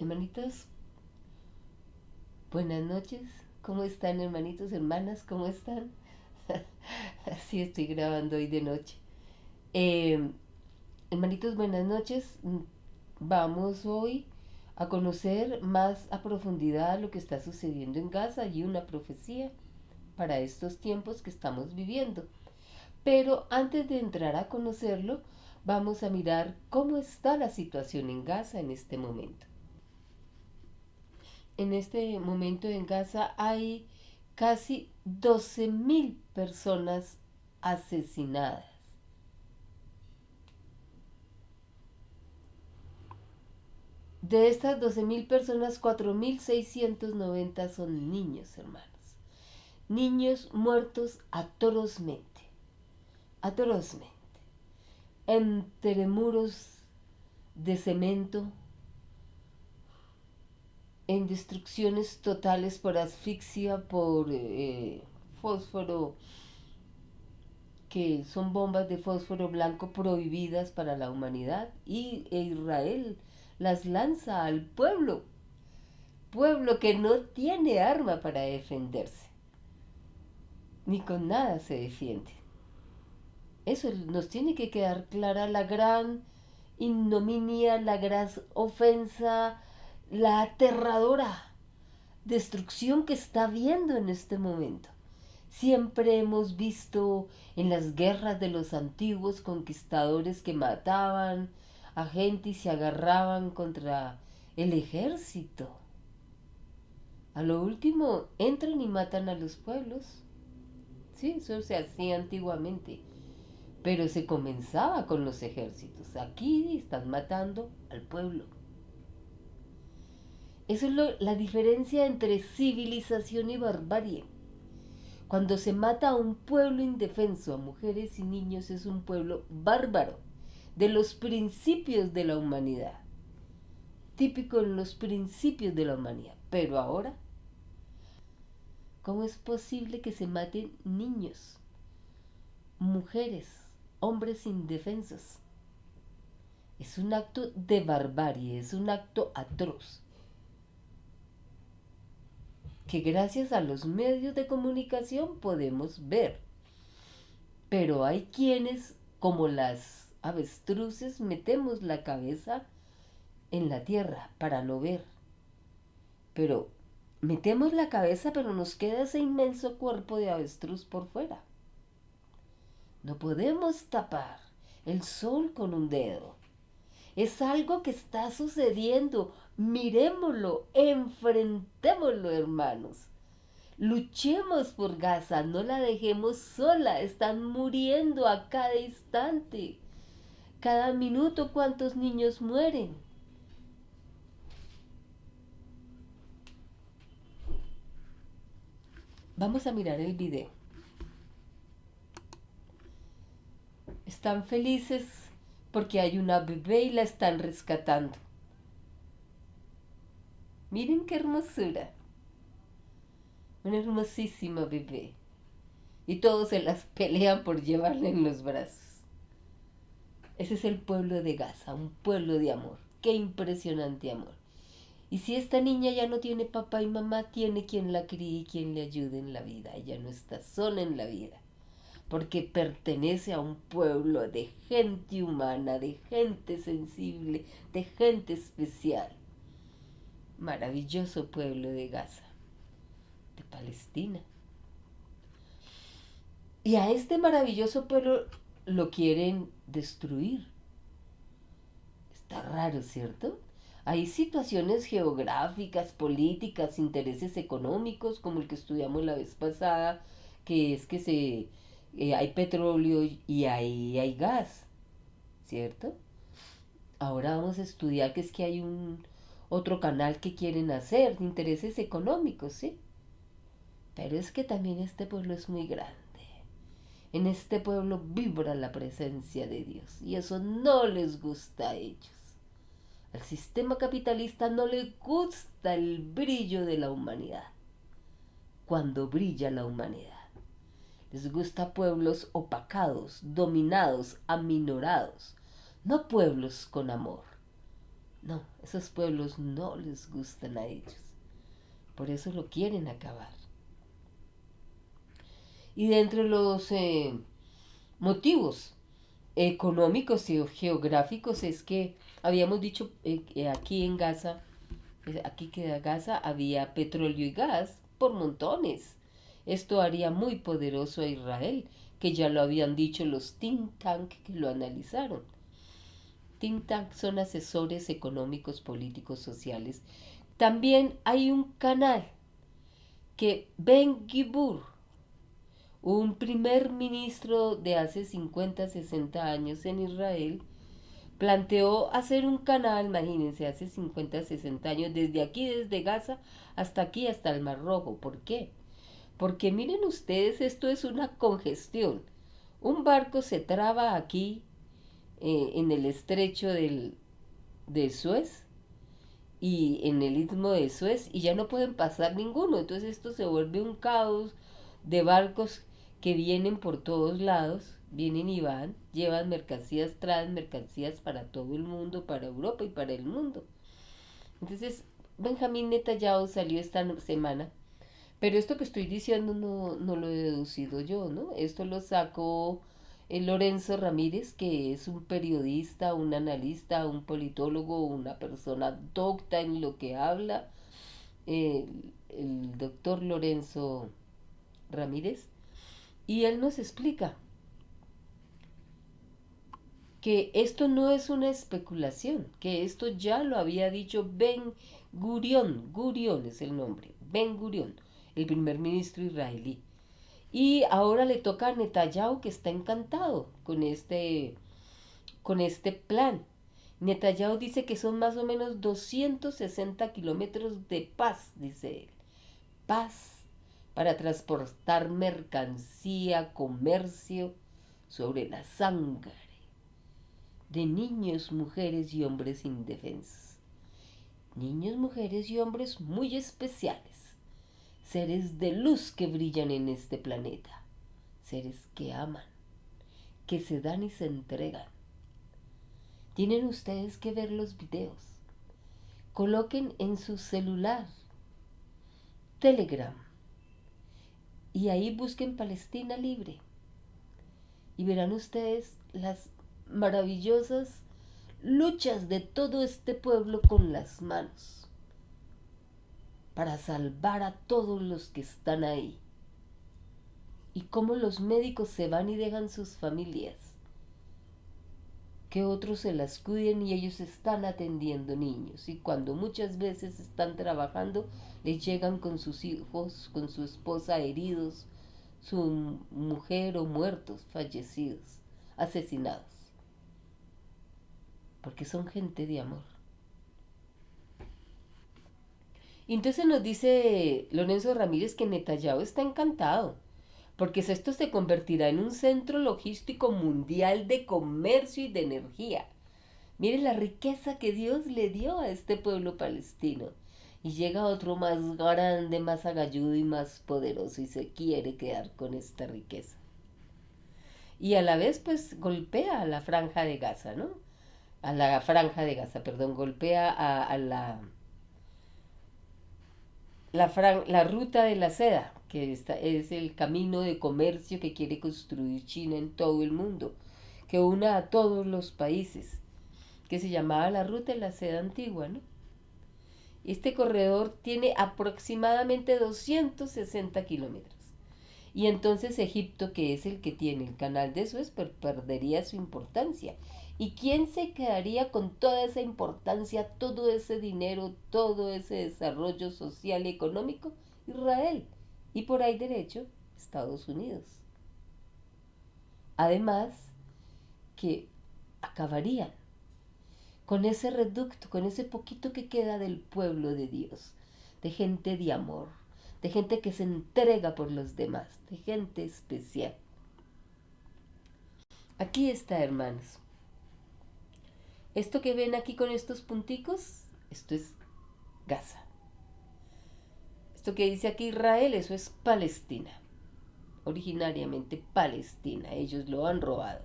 Hermanitos, buenas noches. ¿Cómo están, hermanitos, hermanas? ¿Cómo están? Así estoy grabando hoy de noche. Eh, Hermanitos, buenas noches. Vamos hoy a conocer más a profundidad lo que está sucediendo en Gaza y una profecía para estos tiempos que estamos viviendo. Pero antes de entrar a conocerlo, vamos a mirar cómo está la situación en Gaza en este momento. En este momento en Gaza hay casi 12.000 personas asesinadas. De estas 12.000 personas, 4.690 son niños, hermanos. Niños muertos atrozmente, atrozmente, entre muros de cemento, en destrucciones totales por asfixia, por fósforo, que son bombas de fósforo blanco prohibidas para la humanidad, y Israel las lanza al pueblo, pueblo que no tiene arma para defenderse, ni con nada se defiende. Eso nos tiene que quedar clara la gran ignominia, la gran ofensa, la aterradora destrucción que está viendo en este momento. Siempre hemos visto en las guerras de los antiguos conquistadores que mataban a gente y se agarraban contra el ejército. A lo último entran y matan a los pueblos. Sí, eso se hacía antiguamente. Pero se comenzaba con los ejércitos. Aquí están matando al pueblo. Eso es la diferencia entre civilización y barbarie. Cuando se mata a un pueblo indefenso, a mujeres y niños, es un pueblo bárbaro, de los principios de la humanidad, típico en los principios de la humanidad. Pero ahora, ¿cómo es posible que se maten niños, mujeres, hombres indefensos? Es un acto de barbarie, es un acto atroz, que gracias a los medios de comunicación podemos ver. Pero hay quienes, como las avestruces, metemos la cabeza en la tierra para no ver. Pero metemos la cabeza, pero nos queda ese inmenso cuerpo de avestruz por fuera. No podemos tapar el sol con un dedo. Es algo que está sucediendo. Miremoslo, enfrentémoslo, hermanos. Luchemos por Gaza, no la dejemos sola. Están muriendo a cada instante. Cada minuto, ¿cuántos niños mueren? Vamos a mirar el video. Están felices porque hay una bebé y la están rescatando. Miren qué hermosura. Una hermosísima bebé. Y todos se las pelean por llevarla en los brazos. Ese es el pueblo de Gaza, un pueblo de amor. Qué impresionante amor. Y si esta niña ya no tiene papá y mamá, tiene quien la críe y quien le ayude en la vida. Ella no está sola en la vida, porque pertenece a un pueblo de gente humana, de gente sensible, de gente especial. Maravilloso pueblo de Gaza, de Palestina. Y a este maravilloso pueblo lo quieren destruir. Está raro, ¿cierto? Hay situaciones geográficas, políticas, intereses económicos, como el que estudiamos la vez pasada, que es que hay petróleo y hay gas, ¿cierto? Ahora vamos a estudiar que es que hay un otro canal que quieren hacer, de intereses económicos, ¿sí? Pero es que también este pueblo es muy grande. En este pueblo vibra la presencia de Dios y eso no les gusta a ellos. Al sistema capitalista no le gusta el brillo de la humanidad. Cuando brilla la humanidad. Les gusta pueblos opacados, dominados, aminorados. No pueblos con amor. No, esos pueblos no les gustan a ellos. Por eso lo quieren acabar. Y dentro de los motivos económicos y geográficos es que habíamos dicho aquí en Gaza, aquí queda Gaza, había petróleo y gas por montones. Esto haría muy poderoso a Israel, que ya lo habían dicho los think tank que lo analizaron. Think tank son asesores económicos, políticos, sociales. También hay un canal que Ben Gibur, un primer ministro de hace 50, 60 años en Israel, planteó hacer un canal, imagínense, hace 50, 60 años, desde aquí, desde Gaza, hasta aquí, hasta el Mar Rojo. ¿Por qué? Porque miren ustedes, esto es una congestión. Un barco se traba aquí en el estrecho de Suez y en el istmo de Suez y ya no pueden pasar ninguno. Entonces esto se vuelve un caos de barcos que vienen por todos lados, vienen y van, llevan mercancías, traen mercancías para todo el mundo, para Europa y para el mundo. Entonces Benjamín Netanyahu salió esta semana, pero esto que estoy diciendo no lo he deducido yo, ¿no? Esto lo sacó Lorenzo Ramírez, que es un periodista, un analista, un politólogo, una persona docta en lo que habla, el doctor Lorenzo Ramírez, y él nos explica que esto no es una especulación, que esto ya lo había dicho Ben Gurion, Gurion es el nombre, Ben Gurion, el primer ministro israelí. Y ahora le toca a Netanyahu, que está encantado con este plan. Netanyahu dice que son más o menos 260 kilómetros de paz, dice él. Paz para transportar mercancía, comercio sobre la sangre de niños, mujeres y hombres indefensos. Niños, mujeres y hombres muy especiales. Seres de luz que brillan en este planeta. Seres que aman, que se dan y se entregan. Tienen ustedes que ver los videos. Coloquen en su celular Telegram y ahí busquen Palestina Libre y verán ustedes las maravillosas luchas de todo este pueblo con las manos para salvar a todos los que están ahí, y cómo los médicos se van y dejan sus familias, que otros se las cuiden y ellos están atendiendo niños, y cuando muchas veces están trabajando les llegan con sus hijos, con su esposa heridos, su mujer o muertos, fallecidos, asesinados, porque son gente de amor. Y entonces nos dice Lorenzo Ramírez que Netanyahu está encantado, porque esto se convertirá en un centro logístico mundial de comercio y de energía. Miren la riqueza que Dios le dio a este pueblo palestino. Y llega otro más grande, más agalludo y más poderoso y se quiere quedar con esta riqueza. Y a la vez pues golpea a la franja de Gaza, ¿no? A la franja de Gaza, perdón, golpea a la ruta de la seda, que es el camino de comercio que quiere construir China en todo el mundo, que una a todos los países, que se llamaba la ruta de la seda antigua, ¿no? Este corredor tiene aproximadamente 260 kilómetros. Y entonces Egipto, que es el que tiene el canal de Suez, perdería su importancia. ¿Y quién se quedaría con toda esa importancia, todo ese dinero, todo ese desarrollo social y económico? Israel. Y por ahí derecho, Estados Unidos. Además, que acabarían con ese reducto, con ese poquito que queda del pueblo de Dios, de gente de amor, de gente que se entrega por los demás, de gente especial. Aquí está, hermanos. Esto que ven aquí con estos punticos, esto es Gaza. Esto que dice aquí Israel, eso es Palestina. Originariamente Palestina. Ellos lo han robado.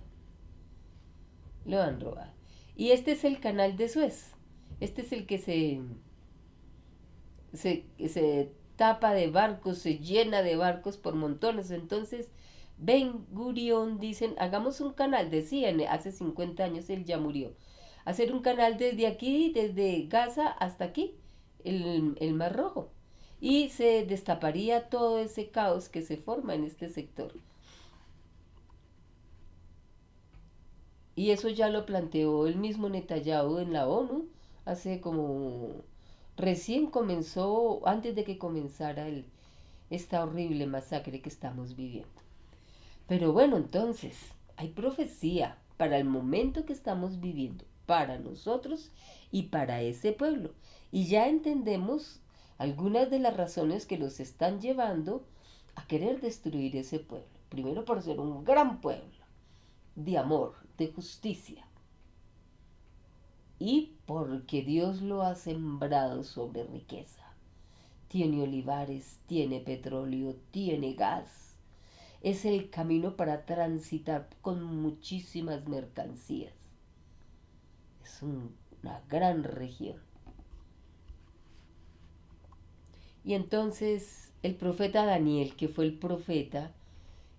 Lo han robado. Y este es el canal de Suez. Este es el que se tapa de barcos, se llena de barcos por montones. Entonces, Ben Gurion dicen, hagamos un canal, decían, hace 50 años él ya murió. Hacer un canal desde aquí, desde Gaza hasta aquí, el Mar Rojo. Y se destaparía todo ese caos que se forma en este sector. Y eso ya lo planteó el mismo Netanyahu en la ONU hace como recién comenzó, antes de que comenzara esta horrible masacre que estamos viviendo. Pero bueno, entonces, hay profecía para el momento que estamos viviendo, para nosotros y para ese pueblo. Y ya entendemos algunas de las razones que los están llevando a querer destruir ese pueblo. Primero por ser un gran pueblo de amor, de justicia, y porque Dios lo ha sembrado sobre riqueza. Tiene olivares, tiene petróleo, tiene gas. Es el camino para transitar con muchísimas mercancías. Es una gran región. Y entonces el profeta Daniel, que fue el profeta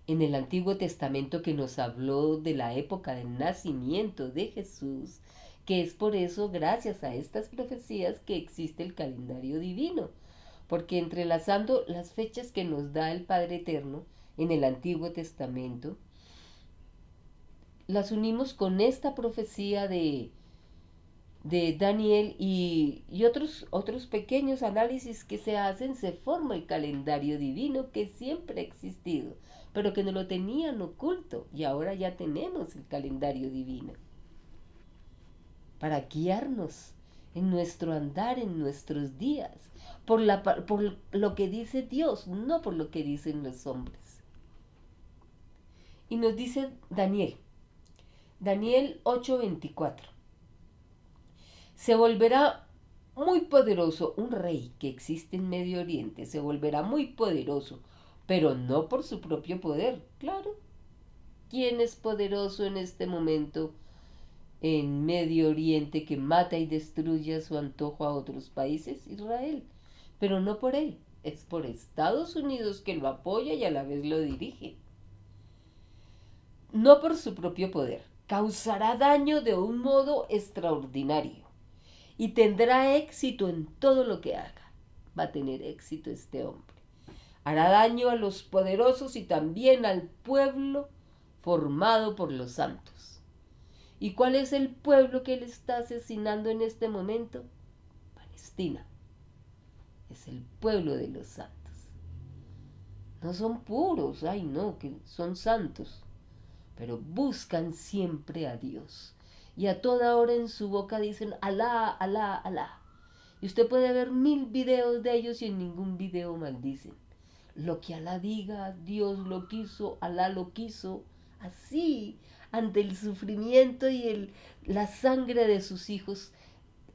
en el Antiguo Testamento que nos habló de la época del nacimiento de Jesús, que es por eso, gracias a estas profecías, que existe el calendario divino, porque entrelazando las fechas que nos da el Padre Eterno en el Antiguo Testamento, las unimos con esta profecía de Daniel y otros pequeños análisis que se hacen, se forma el calendario divino que siempre ha existido, pero que no lo tenían oculto, y ahora ya tenemos el calendario divino para guiarnos en nuestro andar, en nuestros días, por lo que dice Dios, no por lo que dicen los hombres. Y nos dice Daniel 8:24. Se volverá muy poderoso, un rey que existe en Medio Oriente, se volverá muy poderoso, pero no por su propio poder, claro. ¿Quién es poderoso en este momento en Medio Oriente que mata y destruye a su antojo a otros países? Israel. Pero no por él, es por Estados Unidos que lo apoya y a la vez lo dirige. No por su propio poder. Causará daño de un modo extraordinario y tendrá éxito en todo lo que haga. Va a tener éxito este hombre. Hará daño a los poderosos y también al pueblo formado por los santos. ¿Y cuál es el pueblo que él está asesinando en este momento? Palestina. Es el pueblo de los santos. No son puros, ay no, que son santos, pero buscan siempre a Dios. Y a toda hora en su boca dicen Alá, Alá, Alá. Y usted puede ver 1000 videos de ellos y en ningún video maldicen. Lo que Alá diga, Dios lo quiso, Alá lo quiso. Así, ante el sufrimiento y la sangre de sus hijos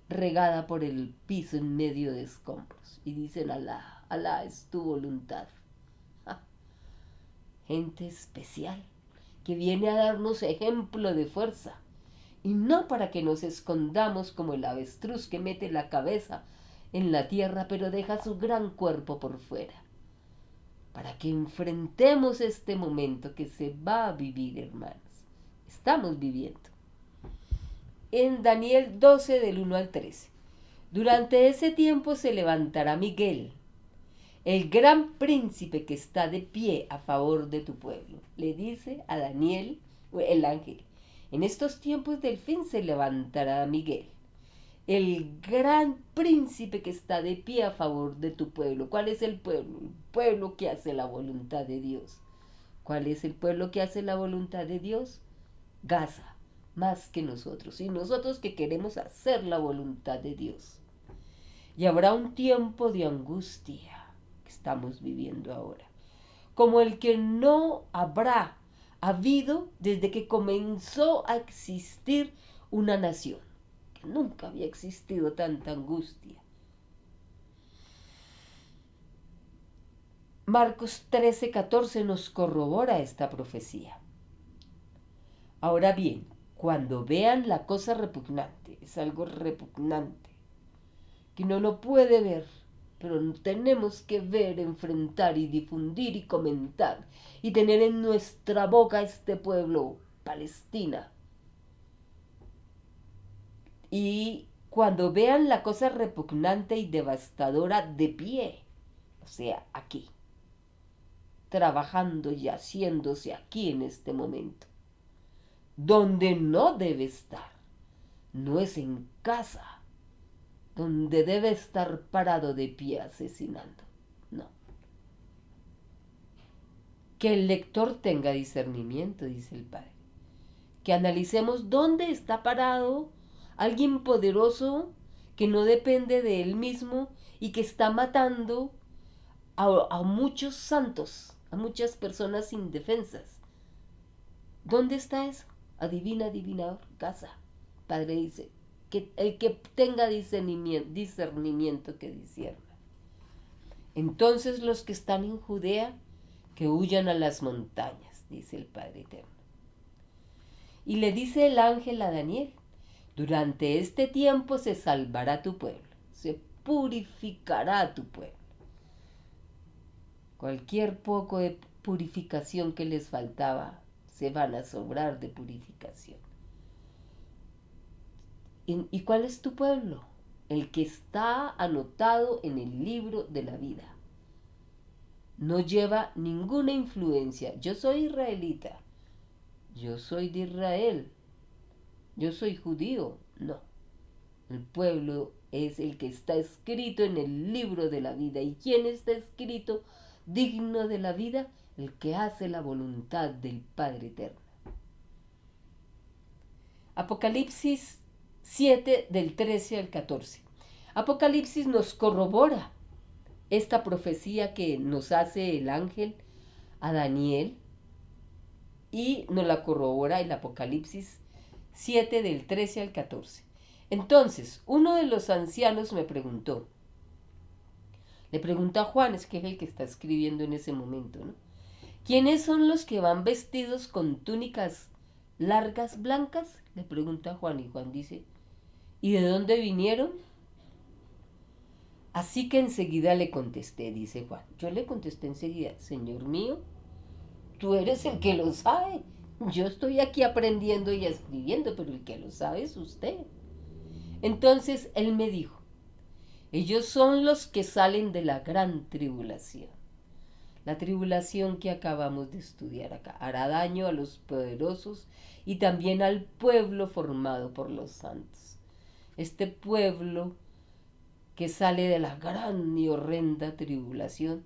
regada por el piso en medio de escombros. Y dicen Alá, Alá es tu voluntad. ¡Ja! Gente especial que viene a darnos ejemplo de fuerza. Y no para que nos escondamos como el avestruz que mete la cabeza en la tierra pero deja su gran cuerpo por fuera. Para que enfrentemos este momento que se va a vivir, hermanos. Estamos viviendo. En Daniel 12 del 1 al 13. Durante ese tiempo se levantará Miguel, el gran príncipe que está de pie a favor de tu pueblo. Le dice a Daniel, el ángel. En estos tiempos del fin se levantará Miguel, el gran príncipe que está de pie a favor de tu pueblo. ¿Cuál es el pueblo? El pueblo que hace la voluntad de Dios. ¿Cuál es el pueblo que hace la voluntad de Dios? Gaza, más que nosotros. Y nosotros que queremos hacer la voluntad de Dios. Y habrá un tiempo de angustia que estamos viviendo ahora, como el que no habrá habido desde que comenzó a existir una nación, que nunca había existido tanta angustia. Marcos 13:14 nos corrobora esta profecía. Ahora bien, cuando vean la cosa repugnante, es algo repugnante, que no lo puede ver, pero tenemos que ver, enfrentar y difundir y comentar y tener en nuestra boca este pueblo, Palestina. Y cuando vean la cosa repugnante y devastadora de pie, o sea, aquí, trabajando y haciéndose aquí en este momento, donde no debe estar, no es en casa, donde debe estar parado de pie asesinando, no. Que el lector tenga discernimiento, dice el Padre, que analicemos dónde está parado alguien poderoso que no depende de él mismo y que está matando a muchos santos, a muchas personas indefensas. ¿Dónde está eso? Adivina, adivinador, casa. Padre dice, que el que tenga discernimiento que discierna. Entonces los que están en Judea, que huyan a las montañas, dice el Padre Eterno. Y le dice el ángel a Daniel, durante este tiempo se salvará tu pueblo, se purificará tu pueblo. Cualquier poco de purificación que les faltaba, se van a sobrar de purificación. ¿Y cuál es tu pueblo? El que está anotado en el libro de la vida. No lleva ninguna influencia. Yo soy israelita. Yo soy de Israel. Yo soy judío. No. El pueblo es el que está escrito en el libro de la vida. ¿Y quién está escrito digno de la vida? El que hace la voluntad del Padre Eterno. Apocalipsis 7 del 13 al 14. Apocalipsis nos corrobora esta profecía que nos hace el ángel a Daniel y nos la corrobora el Apocalipsis 7 del 13 al 14. Entonces, uno de los ancianos me preguntó, le pregunta a Juan, es que es el que está escribiendo en ese momento, ¿no? ¿Quiénes son los que van vestidos con túnicas largas blancas? Le pregunta a Juan y Juan dice, ¿y de dónde vinieron? Así que enseguida le contesté, dice Juan. Yo le contesté enseguida, Señor mío, tú eres el que lo sabe. Yo estoy aquí aprendiendo y escribiendo, pero el que lo sabe es usted. Entonces él me dijo, ellos son los que salen de la gran tribulación. La tribulación que acabamos de estudiar acá hará daño a los poderosos y también al pueblo formado por los santos. Este pueblo que sale de la gran y horrenda tribulación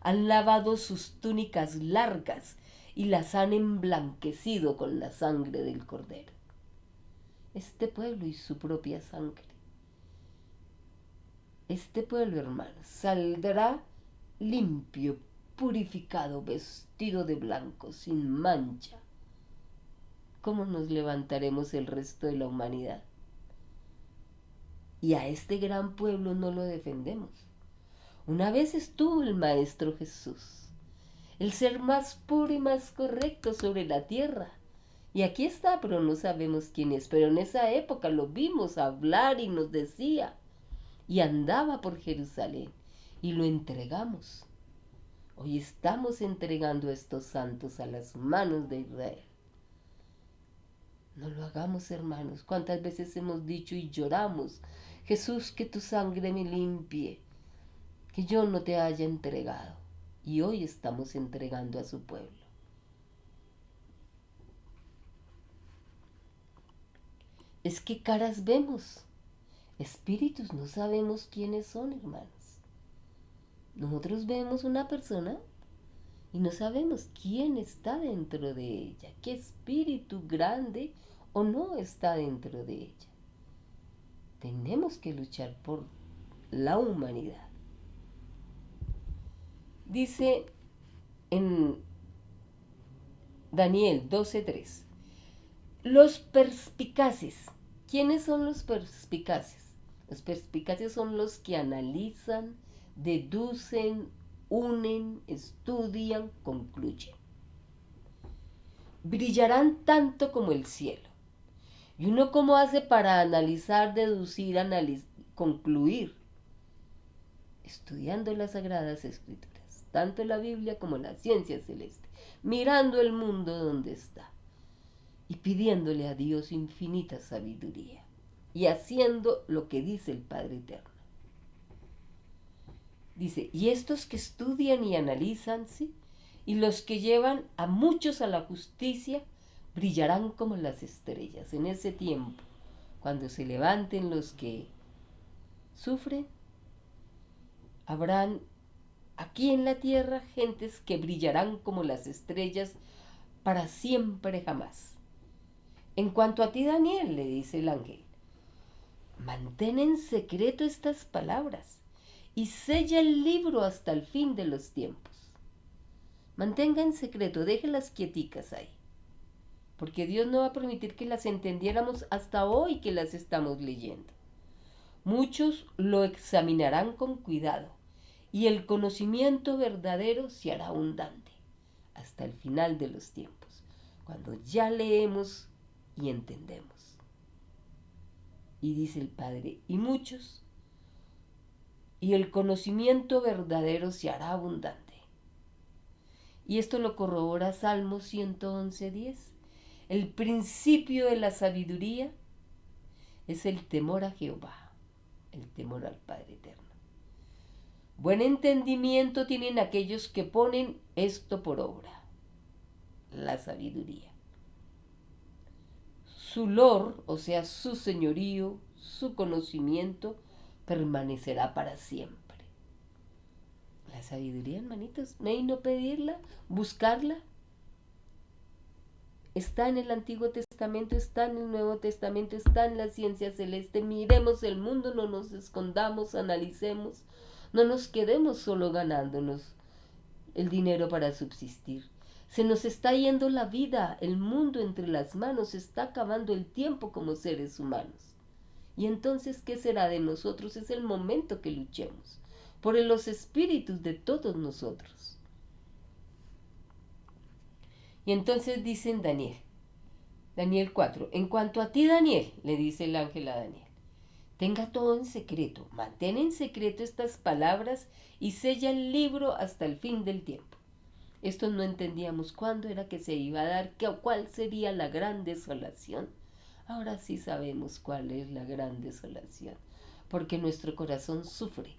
han lavado sus túnicas largas y las han emblanquecido con la sangre del Cordero. Este pueblo y su propia sangre. Este pueblo, hermanos, saldrá limpio, purificado, vestido de blanco, sin mancha. ¿Cómo nos levantaremos el resto de la humanidad? Y a este gran pueblo no lo defendemos. Una vez estuvo el Maestro Jesús, el ser más puro y más correcto sobre la tierra. Y aquí está, pero no sabemos quién es. Pero en esa época lo vimos hablar y nos decía. Y andaba por Jerusalén. Y lo entregamos. Hoy estamos entregando a estos santos a las manos de Israel. No lo hagamos, hermanos. ¿Cuántas veces hemos dicho y lloramos? Jesús, que tu sangre me limpie, que yo no te haya entregado. Y hoy estamos entregando a su pueblo. Es que caras vemos, espíritus no sabemos quiénes son, hermanos. Nosotros vemos una persona y no sabemos quién está dentro de ella, qué espíritu grande o no está dentro de ella. Tenemos que luchar por la humanidad. Dice en Daniel 12:3, los perspicaces. ¿Quiénes son los perspicaces? Los perspicaces son los que analizan, deducen, unen, estudian, concluyen. Brillarán tanto como el cielo. ¿Y uno cómo hace para analizar, deducir, concluir? estudiando las Sagradas Escrituras, tanto la Biblia como la ciencia celeste, mirando el mundo donde está y pidiéndole a Dios infinita sabiduría y haciendo lo que dice el Padre Eterno. Dice, y estos que estudian y analizan, ¿sí?, y los que llevan a muchos a la justicia, brillarán como las estrellas. En ese tiempo, cuando se levanten los que sufren, habrán aquí en la tierra gentes que brillarán como las estrellas para siempre jamás. En cuanto a ti, Daniel, le dice el ángel, mantén en secreto estas palabras y sella el libro hasta el fin de los tiempos. Mantenga en secreto, déjelas quieticas ahí, porque Dios no va a permitir que las entendiéramos hasta hoy que las estamos leyendo. Muchos lo examinarán con cuidado y el conocimiento verdadero se hará abundante hasta el final de los tiempos, cuando ya leemos y entendemos. Y dice el Padre, y muchos, y el conocimiento verdadero se hará abundante. Y esto lo corrobora Salmo 111:10. El principio de la sabiduría es el temor a Jehová, el temor al Padre Eterno. Buen entendimiento tienen aquellos que ponen esto por obra, la sabiduría. Su lord, o sea, su señorío, su conocimiento, permanecerá para siempre. La sabiduría, hermanitos, no hay no pedirla, buscarla. Está en el Antiguo Testamento, está en el Nuevo Testamento, está en la ciencia celeste. Miremos el mundo, no nos escondamos, analicemos, no nos quedemos solo ganándonos el dinero para subsistir. Se nos está yendo la vida, el mundo entre las manos, se está acabando el tiempo como seres humanos. Y entonces, ¿qué será de nosotros? Es el momento que luchemos por los espíritus de todos nosotros. Y entonces dicen Daniel 4, en cuanto a ti, Daniel, le dice el ángel a Daniel, tenga todo en secreto, mantén en secreto estas palabras y sella el libro hasta el fin del tiempo. Estos no entendíamos cuándo era que se iba a dar, cuál sería la gran desolación. Ahora sí sabemos cuál es la gran desolación, porque nuestro corazón sufre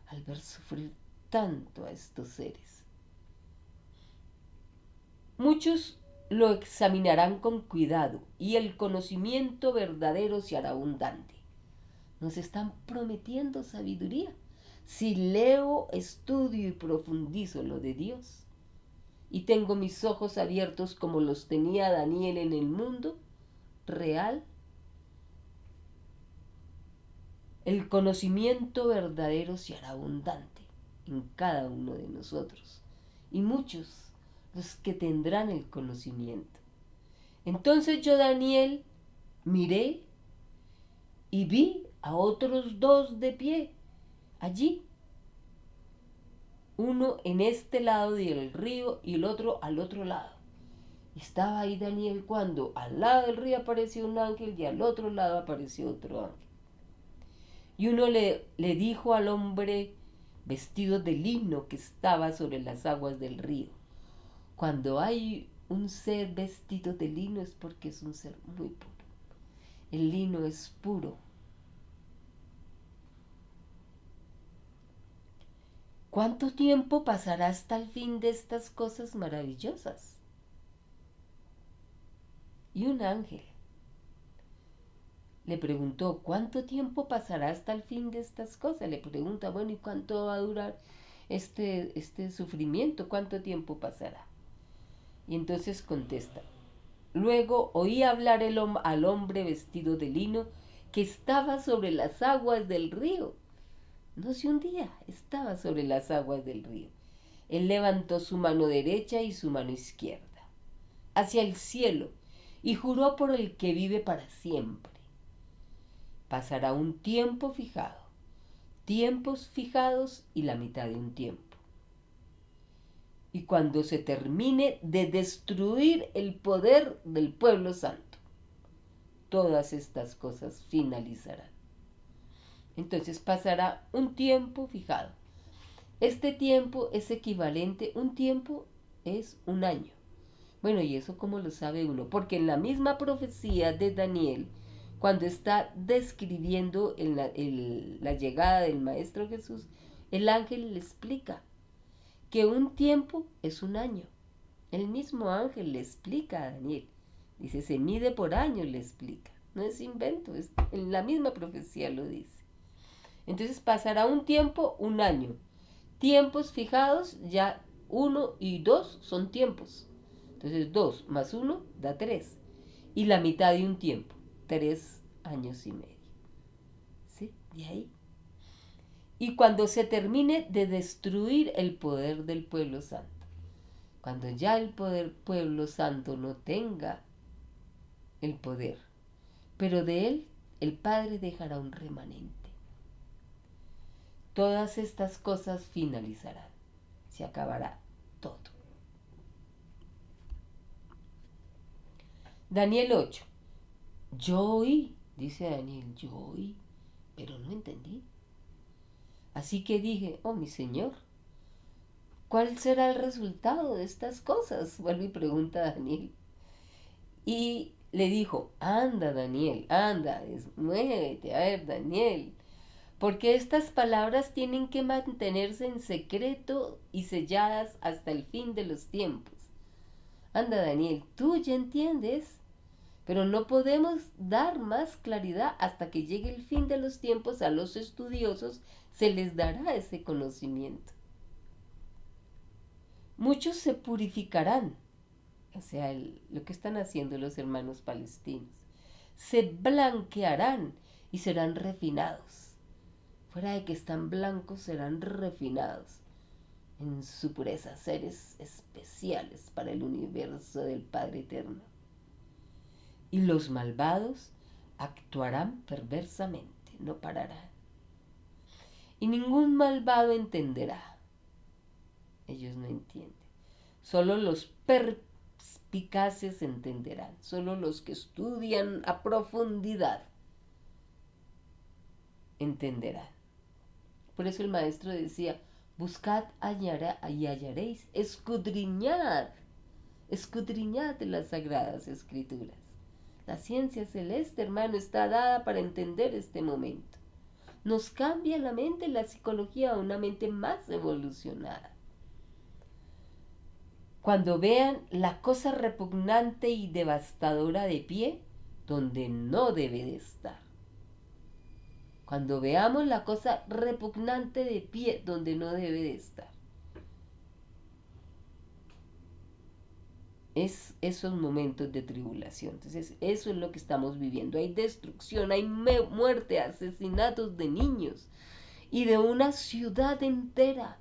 al ver sufrir tanto a estos seres. Muchos lo examinarán con cuidado y el conocimiento verdadero se hará abundante. Nos están prometiendo sabiduría. Si leo, estudio y profundizo lo de Dios y tengo mis ojos abiertos como los tenía Daniel en el mundo real, el conocimiento verdadero se hará abundante en cada uno de nosotros y muchos los que tendrán el conocimiento. Entonces yo, Daniel, miré y vi a otros dos de pie allí, uno en este lado del río y el otro al otro lado. Estaba ahí Daniel cuando al lado del río apareció un ángel y al otro lado apareció otro ángel. Y uno le dijo al hombre vestido de lino que estaba sobre las aguas del río, cuando hay un ser vestido de lino es porque es un ser muy puro. El lino es puro. ¿Cuánto tiempo pasará hasta el fin de estas cosas maravillosas? Y un ángel le preguntó, ¿cuánto tiempo pasará hasta el fin de estas cosas? Le pregunta, bueno, ¿y cuánto va a durar este sufrimiento? ¿Cuánto tiempo pasará? Y entonces contesta, luego oí hablar al hombre vestido de lino que estaba sobre las aguas del río. No se hundía, estaba sobre las aguas del río. Él levantó su mano derecha y su mano izquierda hacia el cielo y juró por el que vive para siempre. Pasará un tiempo fijado, tiempos fijados y la mitad de un tiempo. Y cuando se termine de destruir el poder del pueblo santo, todas estas cosas finalizarán. Entonces pasará un tiempo fijado, Este tiempo es equivalente, un tiempo es un año. Bueno, ¿y eso cómo lo sabe uno? Porque en la misma profecía de Daniel, cuando está describiendo la llegada del Maestro Jesús, el ángel le explica que un tiempo es un año. El mismo ángel le explica a Daniel. Dice, se mide por años, le explica. No es invento, en la misma profecía lo dice. Entonces pasará un tiempo, un año. Tiempos fijados, ya 1 y 2 son tiempos. Entonces 2 más 1 da 3. Y la mitad de un tiempo, 3 años y medio. ¿Sí? De ahí. Y cuando se termine de destruir el poder del pueblo santo, cuando ya el pueblo santo no tenga el poder, pero de él el Padre dejará un remanente. Todas estas cosas finalizarán, se acabará todo. Daniel 8. Yo oí, dice Daniel, yo oí, pero no entendí. Así que dije, oh mi Señor, ¿cuál será el resultado de estas cosas? Vuelve y pregunta a Daniel. Y le dijo, anda Daniel, anda, muévete, a ver Daniel, porque estas palabras tienen que mantenerse en secreto y selladas hasta el fin de los tiempos. Anda Daniel, tú ya entiendes, pero no podemos dar más claridad hasta que llegue el fin de los tiempos. A los estudiosos se les dará ese conocimiento. Muchos se purificarán, o sea, lo que están haciendo los hermanos palestinos. Se blanquearán y serán refinados. Fuera de que están blancos, serán refinados en su pureza, seres especiales para el universo del Padre Eterno. Y los malvados actuarán perversamente, no pararán. Y ningún malvado entenderá. Ellos no entienden. Solo los perspicaces entenderán. Solo los que estudian a profundidad entenderán. Por eso el maestro decía, buscad y hallaréis, escudriñad las sagradas escrituras. La ciencia celeste, hermano, está dada para entender este momento. Nos cambia la mente, la psicología, a una mente más evolucionada. Cuando vean la cosa repugnante y devastadora de pie, donde no debe de estar. Cuando veamos la cosa repugnante de pie, donde no debe de estar. Es esos momentos de tribulación. Entonces, eso es lo que estamos viviendo. Hay destrucción, hay muerte, asesinatos de niños y de una ciudad entera.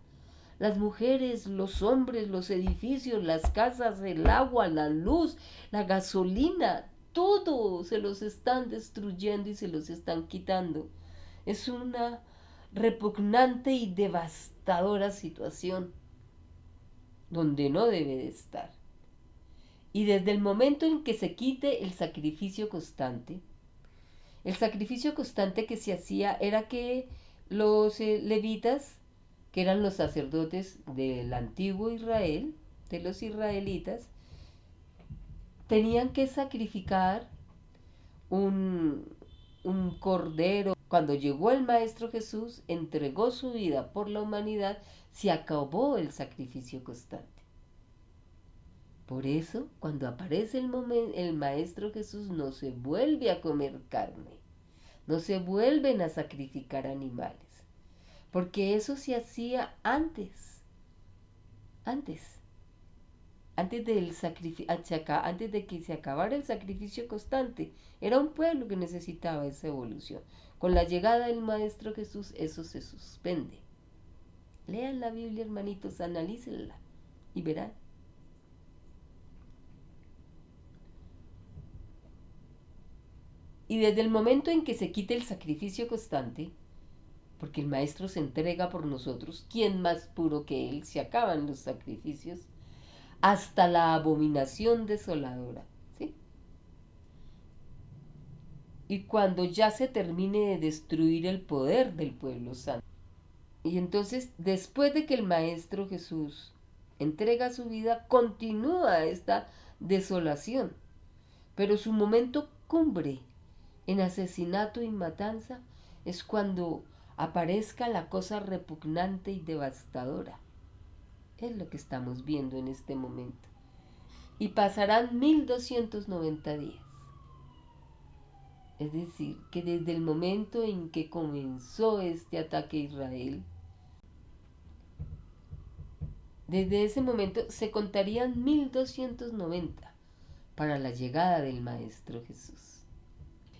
Las mujeres, los hombres, los edificios, las casas, el agua, la luz, la gasolina, todo se los están destruyendo y se los están quitando. Es una repugnante y devastadora situación donde no debe de estar. Y desde el momento en que se quite el sacrificio constante que se hacía era que los levitas, que eran los sacerdotes del antiguo Israel, de los israelitas, tenían que sacrificar un cordero. Cuando llegó el Maestro Jesús, entregó su vida por la humanidad, se acabó el sacrificio constante. Por eso, cuando aparece el Maestro Jesús, no se vuelve a comer carne, no se vuelven a sacrificar animales, porque eso se hacía antes antes de que se acabara el sacrificio constante. Era un pueblo que necesitaba esa evolución. Con la llegada del Maestro Jesús, eso se suspende. Lean la Biblia, hermanitos, analícenla y verán. Y desde el momento en que se quite el sacrificio constante, porque el Maestro se entrega por nosotros, ¿quién más puro que Él? Se acaban los sacrificios, hasta la abominación desoladora, ¿sí? Y cuando ya se termine de destruir el poder del pueblo santo, Y entonces, después de que el Maestro Jesús entrega su vida, continúa esta desolación. Pero su momento cumbre en asesinato y matanza es cuando aparezca la cosa repugnante y devastadora. Es lo que estamos viendo en este momento. Y pasarán 1290 días. Es decir, que desde el momento en que comenzó este ataque a Israel, desde ese momento se contarían 1290 para la llegada del Maestro Jesús.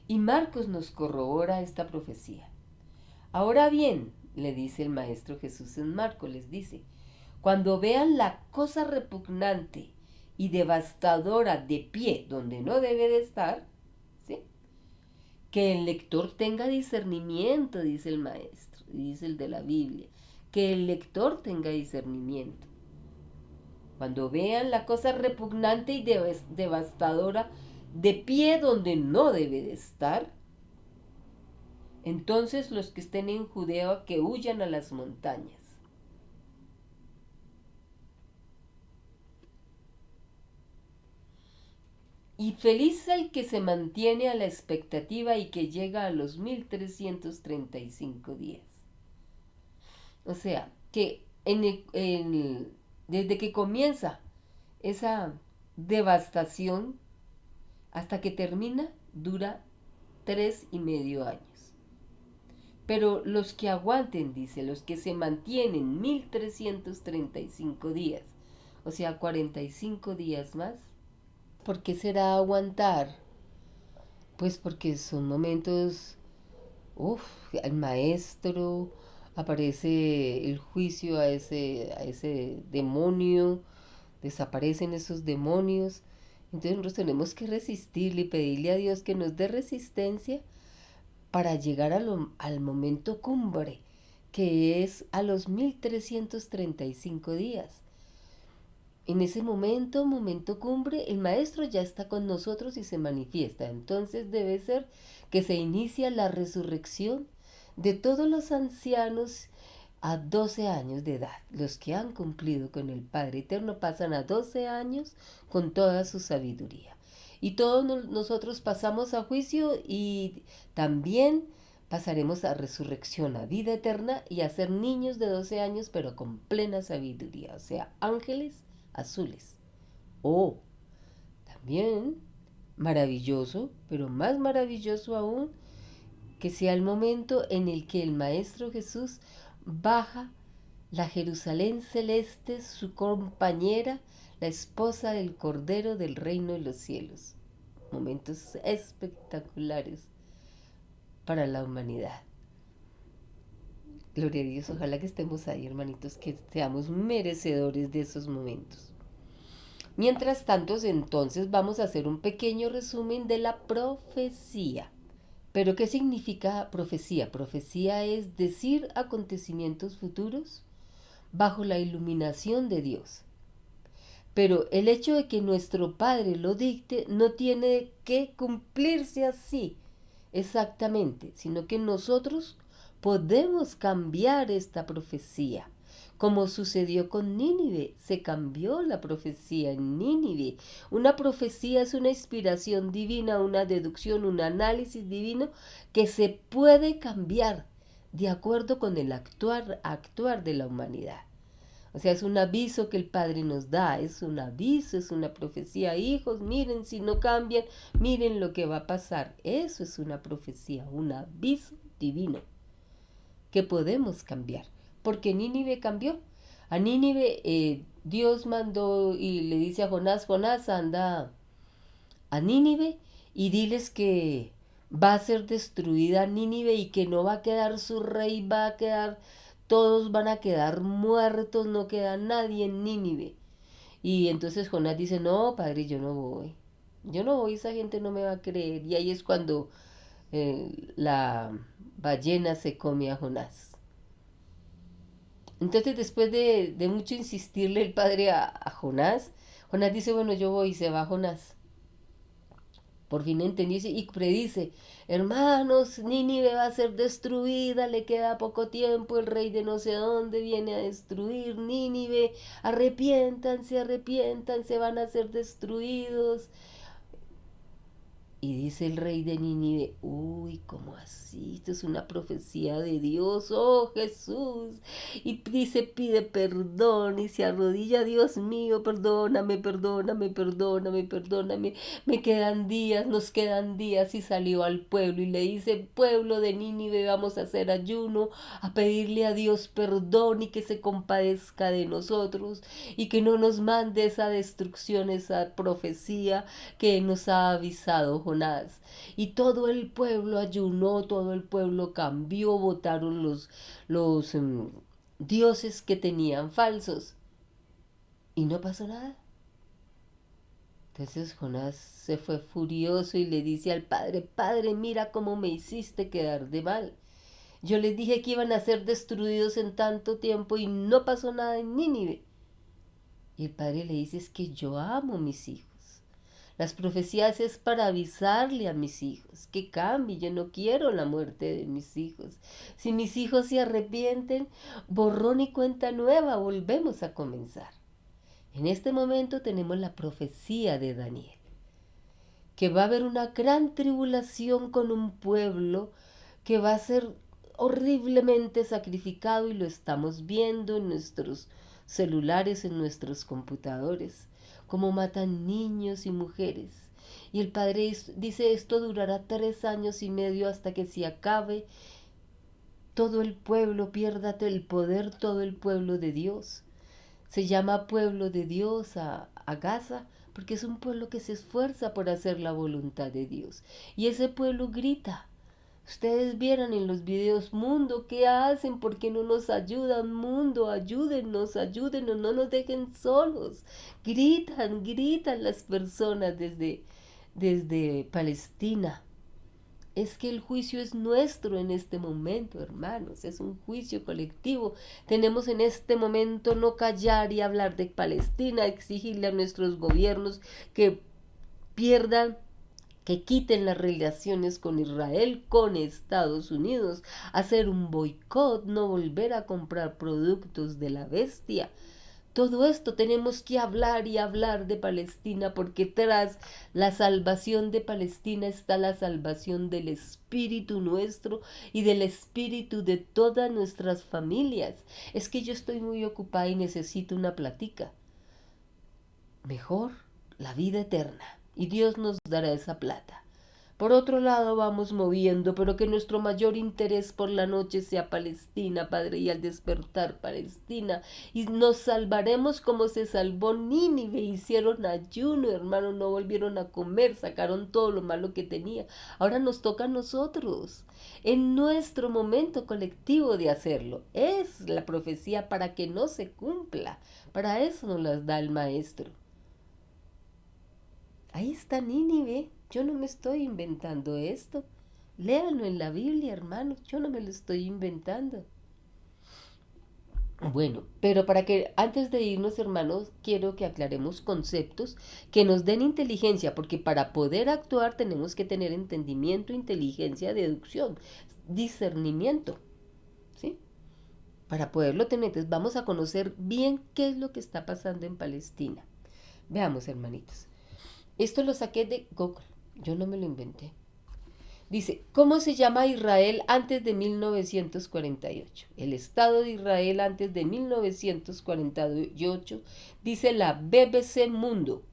Y Marcos nos corrobora esta profecía. Ahora bien, le dice el Maestro Jesús en Marcos, les dice, cuando vean la cosa repugnante y devastadora de pie donde no debe de estar, ¿sí? Que el lector tenga discernimiento, dice el Maestro, dice el de la Biblia, que el lector tenga discernimiento. Cuando vean la cosa repugnante y devastadora de pie donde no debe de estar, entonces los que estén en Judea que huyan a las montañas. Y feliz el que se mantiene a la expectativa y que llega a los 1335 días. O sea, que desde que comienza esa devastación hasta que termina, dura 3,5 años. Pero los que aguanten, dice, los que se mantienen 1335 días, o sea, 45 días más, ¿por qué será aguantar? Pues porque son momentos, el maestro, aparece el juicio a ese demonio, desaparecen esos demonios. Entonces nosotros tenemos que resistirle y pedirle a Dios que nos dé resistencia para llegar al momento cumbre, que es a los 1335 días. En ese momento cumbre, el Maestro ya está con nosotros y se manifiesta. Entonces debe ser que se inicia la resurrección de todos los ancianos a 12 años de edad. Los que han cumplido con el Padre Eterno pasan a 12 años con toda su sabiduría. Y todos nosotros pasamos a juicio y también pasaremos a resurrección, a vida eterna y a ser niños de 12 años pero con plena sabiduría, o sea, ángeles azules. También maravilloso, pero más maravilloso aún, que sea el momento en el que el Maestro Jesús baja la Jerusalén celeste, su compañera, la esposa del Cordero del Reino de los Cielos. Momentos espectaculares para la humanidad. Gloria a Dios, ojalá que estemos ahí, hermanitos, que seamos merecedores de esos momentos. Mientras tanto, entonces vamos a hacer un pequeño resumen de la profecía. ¿Pero qué significa profecía? Profecía es decir acontecimientos futuros bajo la iluminación de Dios. Pero el hecho de que nuestro Padre lo dicte no tiene que cumplirse así exactamente, sino que nosotros podemos cambiar esta profecía. Como sucedió con Nínive, se cambió la profecía en Nínive. Una profecía es una inspiración divina, una deducción, un análisis divino que se puede cambiar de acuerdo con el actuar de la humanidad. O sea, es un aviso que el Padre nos da, es un aviso, es una profecía. Hijos, miren, si no cambian, miren lo que va a pasar. Eso es una profecía, un aviso divino que podemos cambiar. Porque Nínive cambió. A Nínive Dios mandó y le dice a Jonás, Jonás, anda a Nínive y diles que va a ser destruida Nínive y que no va a quedar su rey, va a quedar, todos van a quedar muertos, no queda nadie en Nínive. Y entonces Jonás dice, no, padre, yo no voy, esa gente no me va a creer. Y ahí es cuando la ballena se come a Jonás. Entonces después de mucho insistirle el padre a Jonás, Jonás dice, bueno, yo voy, y se va Jonás. Por fin entendió y predice, hermanos, Nínive va a ser destruida, le queda poco tiempo, el rey de no sé dónde viene a destruir Nínive, arrepiéntanse, arrepiéntanse, van a ser destruidos. Y dice el rey de Nínive, uy, ¿cómo así? Esto es una profecía de Dios, oh Jesús. Y dice, pide perdón y se arrodilla, Dios mío, perdóname, perdóname, perdóname, perdóname. Me quedan días, nos quedan días. Y salió al pueblo y le dice, pueblo de Nínive, vamos a hacer ayuno, a pedirle a Dios perdón y que se compadezca de nosotros y que no nos mande esa destrucción, esa profecía que nos ha avisado Jonás. Y todo el pueblo ayunó, todo el pueblo cambió, votaron los dioses que tenían falsos. Y no pasó nada. Entonces Jonás se fue furioso y le dice al padre, Padre, mira cómo me hiciste quedar de mal. Yo les dije que iban a ser destruidos en tanto tiempo y no pasó nada en Nínive. Y el padre le dice, es que yo amo a mis hijos. Las profecías es para avisarle a mis hijos que cambie. Yo no quiero la muerte de mis hijos. Si mis hijos se arrepienten, borrón y cuenta nueva, volvemos a comenzar. En este momento tenemos la profecía de Daniel, que va a haber una gran tribulación con un pueblo que va a ser horriblemente sacrificado y lo estamos viendo en nuestros celulares, en nuestros computadores, cómo matan niños y mujeres. Y el Padre dice, esto durará 3 años y medio hasta que se acabe todo el pueblo, pierda el poder todo el pueblo de Dios. Se llama pueblo de Dios a Gaza porque es un pueblo que se esfuerza por hacer la voluntad de Dios. Y ese pueblo grita. Ustedes vieran en los videos, mundo, ¿qué hacen? ¿Por qué no nos ayudan? Mundo, ayúdennos, ayúdennos, no nos dejen solos. Gritan, gritan las personas desde Palestina. Es que el juicio es nuestro en este momento, hermanos, es un juicio colectivo. Tenemos en este momento no callar y hablar de Palestina, exigirle a nuestros gobiernos que pierdan, que quiten las relaciones con Israel, con Estados Unidos, hacer un boicot, no volver a comprar productos de la bestia. Todo esto tenemos que hablar y hablar de Palestina porque tras la salvación de Palestina está la salvación del espíritu nuestro y del espíritu de todas nuestras familias. Es que yo estoy muy ocupada y necesito una plática. Mejor la vida eterna y Dios nos dará esa plata. Por otro lado vamos moviendo, pero que nuestro mayor interés por la noche sea Palestina, Padre, y al despertar Palestina. Y nos salvaremos como se salvó Nínive. Hicieron ayuno, hermano, no volvieron a comer, sacaron todo lo malo que tenía. Ahora nos toca a nosotros, en nuestro momento colectivo de hacerlo. Es la profecía para que no se cumpla. Para eso nos las da el Maestro. Ahí está Nínive. Yo no me estoy inventando esto. Léanlo en la Biblia, hermanos. Yo no me lo estoy inventando. Bueno, pero para que antes de irnos, hermanos, quiero que aclaremos conceptos que nos den inteligencia, porque para poder actuar tenemos que tener entendimiento, inteligencia, deducción, discernimiento, ¿sí? Para poderlo tener, entonces vamos a conocer bien qué es lo que está pasando en Palestina. Veamos, hermanitos. Esto lo saqué de Google. Yo no me lo inventé. Dice, ¿cómo se llama Israel antes de 1948? El Estado de Israel antes de 1948, dice la BBC Mundo.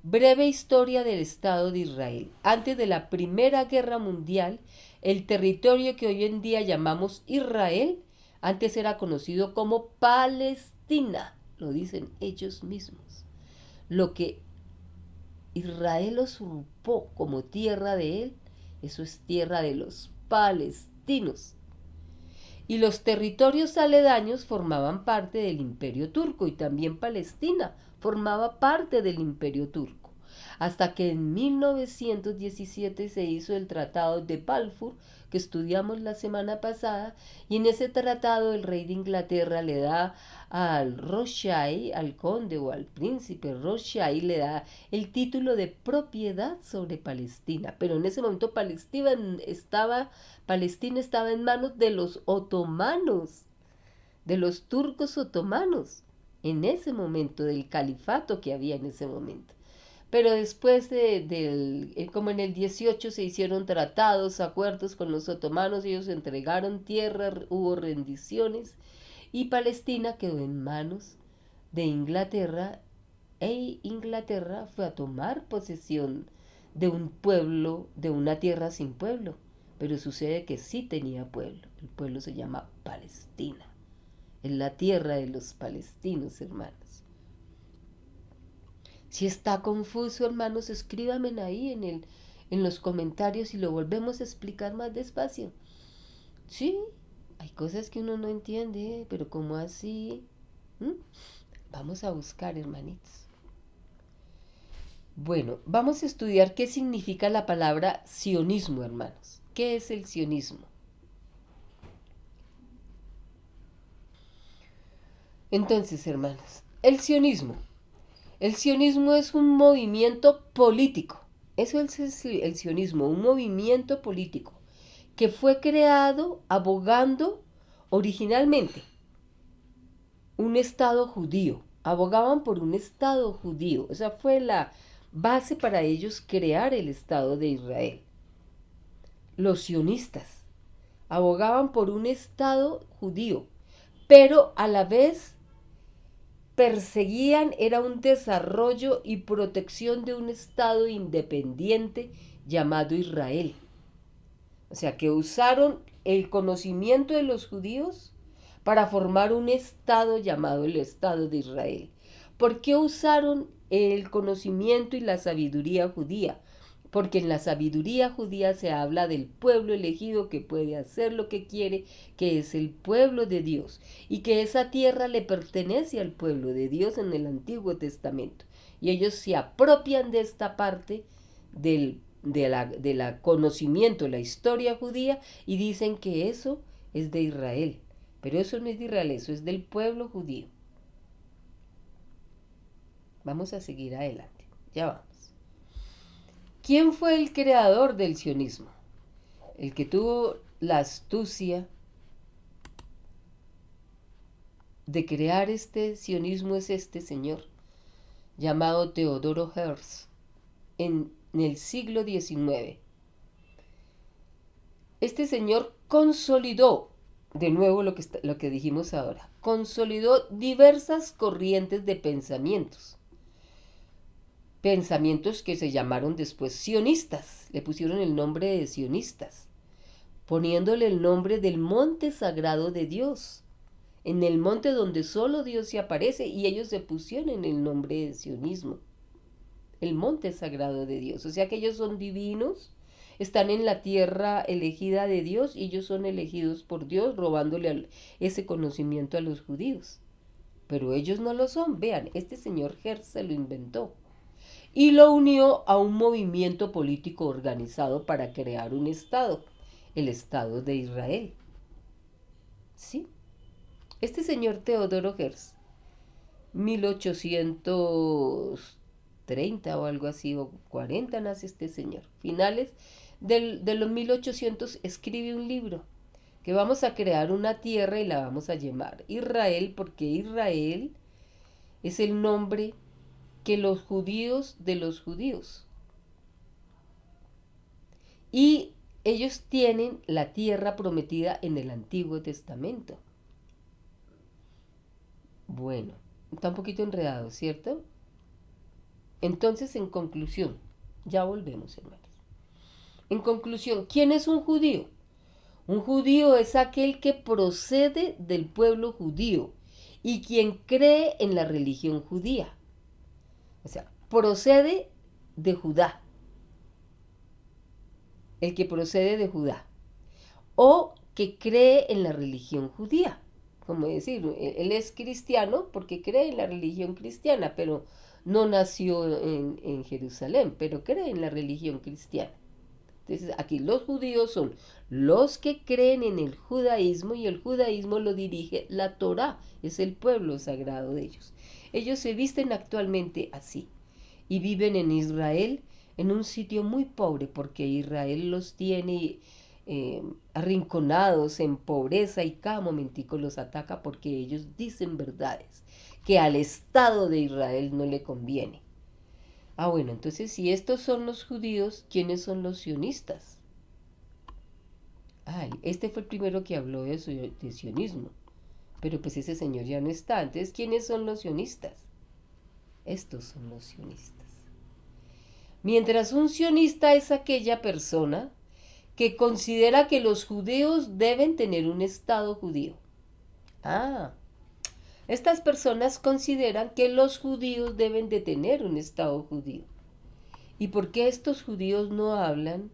Breve historia del Estado de Israel. Antes de la Primera Guerra Mundial, el territorio que hoy en día llamamos Israel, antes era conocido como Palestina. Lo dicen ellos mismos. Lo que Israel usurpó como tierra de él, eso es tierra de los palestinos. Y los territorios aledaños formaban parte del Imperio Turco y también Palestina formaba parte del Imperio Turco. hasta que en 1917 se hizo el Tratado de Balfour, que estudiamos la semana pasada, y en ese tratado el rey de Inglaterra le da al Rothschild, al conde o al príncipe Rothschild, le da el título de propiedad sobre Palestina, pero en ese momento Palestina estaba en manos de los otomanos, de los turcos otomanos, en ese momento, del califato que había en ese momento. Pero después como en el 18 se hicieron tratados, acuerdos con los otomanos, ellos entregaron tierra, hubo rendiciones y Palestina quedó en manos de Inglaterra, e Inglaterra fue a tomar posesión de un pueblo, de una tierra sin pueblo. Pero sucede que sí tenía pueblo. El pueblo se llama Palestina. Es la tierra de los palestinos, hermanos. Si está confuso, hermanos, escríbanme ahí en los comentarios y lo volvemos a explicar más despacio. Sí, hay cosas que uno no entiende, pero ¿cómo así? Vamos a buscar, hermanitos. Bueno, vamos a estudiar qué significa la palabra sionismo, hermanos. ¿Qué es el sionismo? Entonces, hermanos, el sionismo es un movimiento político. Eso es el sionismo, un movimiento político que fue creado abogando originalmente un Estado judío. Abogaban por un Estado judío. Esa fue la base para ellos crear el Estado de Israel. Los sionistas abogaban por un Estado judío, pero a la vez perseguían era un desarrollo y protección de un Estado independiente llamado Israel. O sea, que usaron el conocimiento de los judíos para formar un Estado llamado el Estado de Israel. ¿Por qué usaron el conocimiento y la sabiduría judía? Porque en la sabiduría judía se habla del pueblo elegido que puede hacer lo que quiere, que es el pueblo de Dios, y que esa tierra le pertenece al pueblo de Dios en el Antiguo Testamento. Y ellos se apropian de esta parte de la conocimiento, la historia judía, y dicen que eso es de Israel. Pero eso no es de Israel, eso es del pueblo judío. Vamos a seguir adelante, ya vamos. ¿Quién fue el creador del sionismo? El que tuvo la astucia de crear este sionismo es este señor, llamado Teodoro Herzl, en el siglo XIX. Este señor consolidó, de nuevo lo que dijimos ahora, consolidó diversas corrientes de pensamientos que se llamaron después sionistas, le pusieron el nombre de sionistas, poniéndole el nombre del monte sagrado de Dios, en el monte donde solo Dios se aparece, y ellos se pusieron el nombre de sionismo, el monte sagrado de Dios. O sea que ellos son divinos, están en la tierra elegida de Dios y ellos son elegidos por Dios, robándole ese conocimiento a los judíos. Pero ellos no lo son. Vean, este señor Herzl se lo inventó y lo unió a un movimiento político organizado para crear un Estado, el Estado de Israel. ¿Sí? Este señor Teodoro Herzl, 1830 o algo así, o 40 nace este señor. Finales de los 1800 escribe un libro que vamos a crear una tierra y la vamos a llamar Israel, porque Israel es el nombre que los judíos de los judíos. Y ellos tienen la tierra prometida en el Antiguo Testamento. Bueno, está un poquito enredado, ¿cierto? Entonces, en conclusión, ya volvemos, hermanos. En conclusión, ¿quién es un judío? Un judío es aquel que procede del pueblo judío y quien cree en la religión judía. O sea, procede de Judá. El que procede de Judá. O que cree en la religión judía. como decir, él es cristiano porque cree en la religión cristiana, pero no nació en Jerusalén, pero cree en la religión cristiana. Entonces, aquí los judíos son los que creen en el judaísmo y el judaísmo lo dirige la Torá, es el pueblo sagrado de ellos. Ellos se visten actualmente así y viven en Israel en un sitio muy pobre porque Israel los tiene arrinconados en pobreza y cada momentico los ataca porque ellos dicen verdades que al Estado de Israel no le conviene. Ah, bueno, entonces si estos son los judíos, ¿quiénes son los sionistas? Ah, este fue el primero que habló de sionismo, pero pues ese señor ya no está. Entonces, ¿quiénes son los sionistas? Estos son los sionistas. Mientras un sionista es aquella persona que considera que los judíos deben tener un estado judío. Ah, estas personas consideran que los judíos deben de tener un estado judío. ¿Y por qué estos judíos no hablan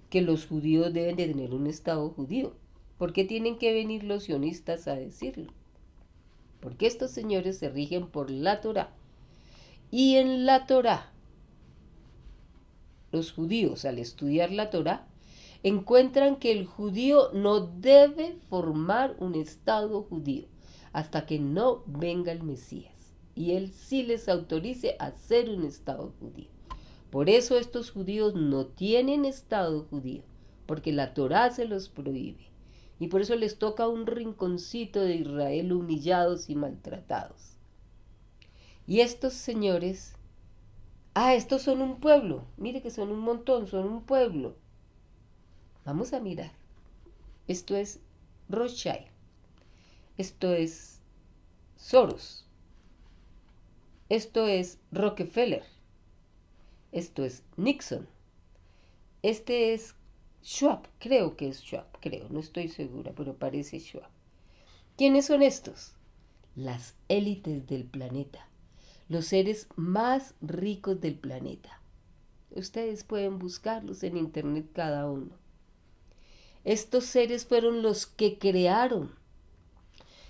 que los judíos deben de tener un estado judío? ¿Por qué tienen que venir los sionistas a decirlo? Porque estos señores se rigen por la Torá. Y en la Torá, los judíos al estudiar la Torá, encuentran que el judío no debe formar un estado judío hasta que no venga el Mesías y él sí les autorice a hacer un estado judío. Por eso estos judíos no tienen estado judío, porque la Torá se los prohíbe. Y por eso les toca un rinconcito de Israel humillados y maltratados. Y estos señores, estos son un pueblo, mire que son un montón, son un pueblo. Vamos a mirar. Esto es Rothschild. Esto es Soros. Esto es Rockefeller. Esto es Nixon. Este es Schwab. Creo que es Schwab. No estoy segura, pero parece Schwab. ¿Quiénes son estos? Las élites del planeta. Los seres más ricos del planeta. Ustedes pueden buscarlos en internet cada uno. Estos seres fueron los que crearon.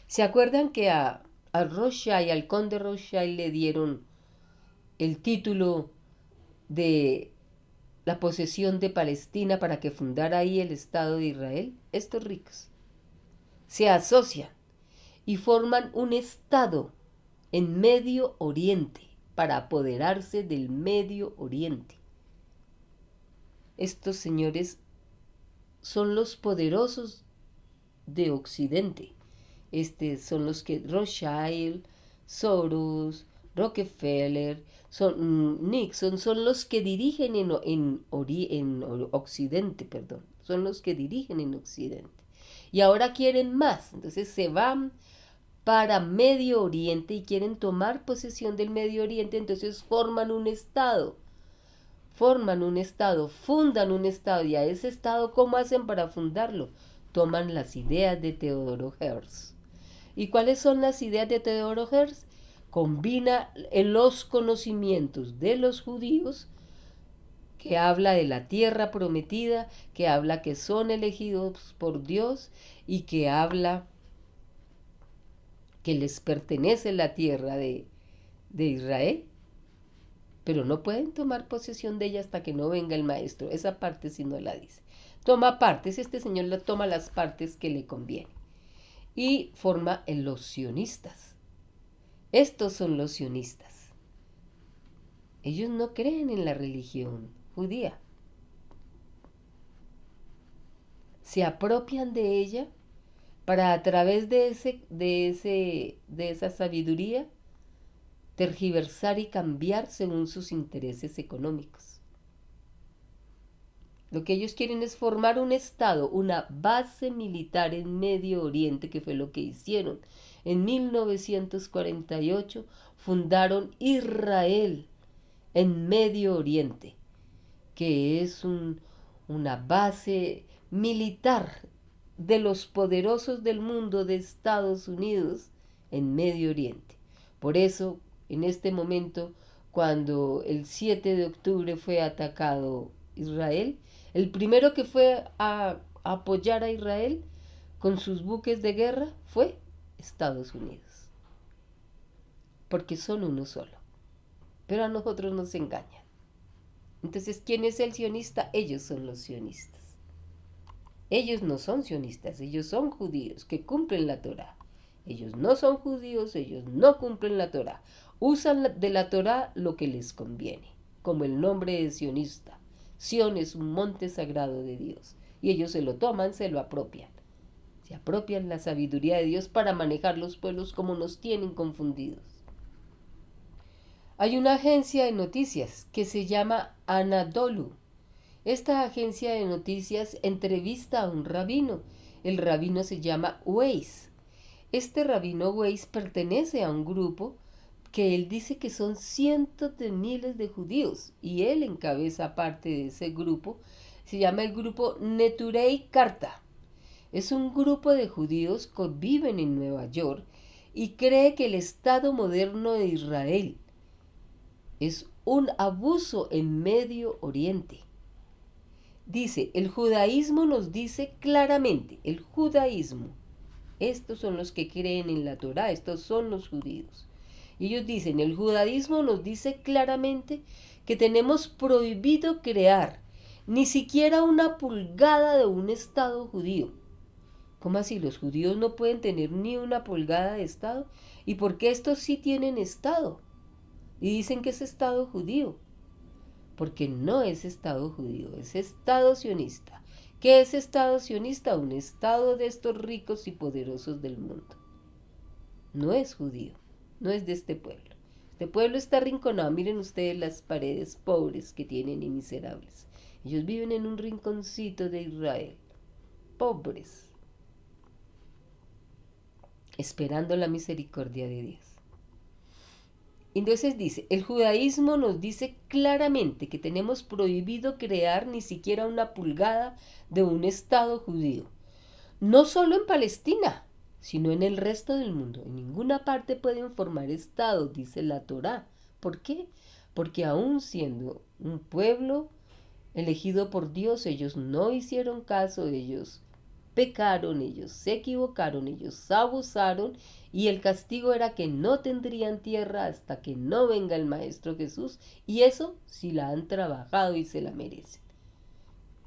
¿Se acuerdan que a Rothschild, al conde Rothschild, le dieron el título de la posesión de Palestina para que fundara ahí el Estado de Israel? Estos ricos se asocian y forman un Estado en Medio Oriente para apoderarse del Medio Oriente. Estos señores son los poderosos de Occidente. Son los que Rothschild, Soros, Rockefeller, Nixon, son los que dirigen en Occidente, perdón. Son los que dirigen en Occidente. Y ahora quieren más. Entonces se van para Medio Oriente y quieren tomar posesión del Medio Oriente. Entonces forman un Estado. Fundan un Estado. Y a ese Estado, ¿cómo hacen para fundarlo? Toman las ideas de Teodoro Herzl. ¿Y cuáles son las ideas de Teodoro Herzl? Combina los conocimientos de los judíos, que habla de la tierra prometida, que habla que son elegidos por Dios y que habla que les pertenece la tierra de Israel, pero no pueden tomar posesión de ella hasta que no venga el maestro. Esa parte sí no la dice. Toma partes, este señor toma las partes que le conviene y forma en los sionistas. Estos son los sionistas. Ellos no creen en la religión judía. Se apropian de ella para, a través de esa sabiduría, tergiversar y cambiar según sus intereses económicos. Lo que ellos quieren es formar un Estado, una base militar en Medio Oriente, que fue lo que hicieron. En 1948 fundaron Israel en Medio Oriente, que es una base militar de los poderosos del mundo de Estados Unidos en Medio Oriente. Por eso, en este momento, cuando el 7 de octubre fue atacado Israel, el primero que fue a apoyar a Israel con sus buques de guerra fue Estados Unidos, porque son uno solo, pero a nosotros nos engañan. Entonces, ¿quién es el sionista? Ellos son los sionistas. Ellos no son sionistas, ellos son judíos que cumplen la Torá. Ellos no son judíos, ellos no cumplen la Torá. Usan de la Torá lo que les conviene, como el nombre de sionista. Sión es un monte sagrado de Dios, y ellos se lo toman, se lo apropian. Se apropian la sabiduría de Dios para manejar los pueblos como nos tienen confundidos. Hay una agencia de noticias que se llama Anadolu. Esta agencia de noticias entrevista a un rabino. El rabino se llama Weiss. Este rabino Weiss pertenece a un grupo que él dice que son cientos de miles de judíos y él encabeza parte de ese grupo. Se llama el grupo Neturei Karta. Es un grupo de judíos que viven en Nueva York y cree que el Estado moderno de Israel es un abuso en Medio Oriente. Dice, el judaísmo nos dice claramente, el judaísmo, estos son los que creen en la Torá, estos son los judíos. Y ellos dicen, el judaísmo nos dice claramente que tenemos prohibido crear ni siquiera una pulgada de un Estado judío. ¿Cómo así? ¿Los judíos no pueden tener ni una pulgada de Estado? ¿Y por qué estos sí tienen Estado? Y dicen que es Estado judío. Porque no es Estado judío, es Estado sionista. ¿Qué es Estado sionista? Un Estado de estos ricos y poderosos del mundo. No es judío, no es de este pueblo. Este pueblo está arrinconado. Miren ustedes las paredes pobres que tienen y miserables. Ellos viven en un rinconcito de Israel, pobres, esperando la misericordia de Dios. Entonces dice, el judaísmo nos dice claramente que tenemos prohibido crear ni siquiera una pulgada de un Estado judío. No solo en Palestina, sino en el resto del mundo. En ninguna parte pueden formar Estado, dice la Torá. ¿Por qué? Porque aún siendo un pueblo elegido por Dios, ellos no hicieron caso, ellos pecaron, ellos se equivocaron, ellos abusaron y el castigo era que no tendrían tierra hasta que no venga el Maestro Jesús y eso sí la han trabajado y se la merecen.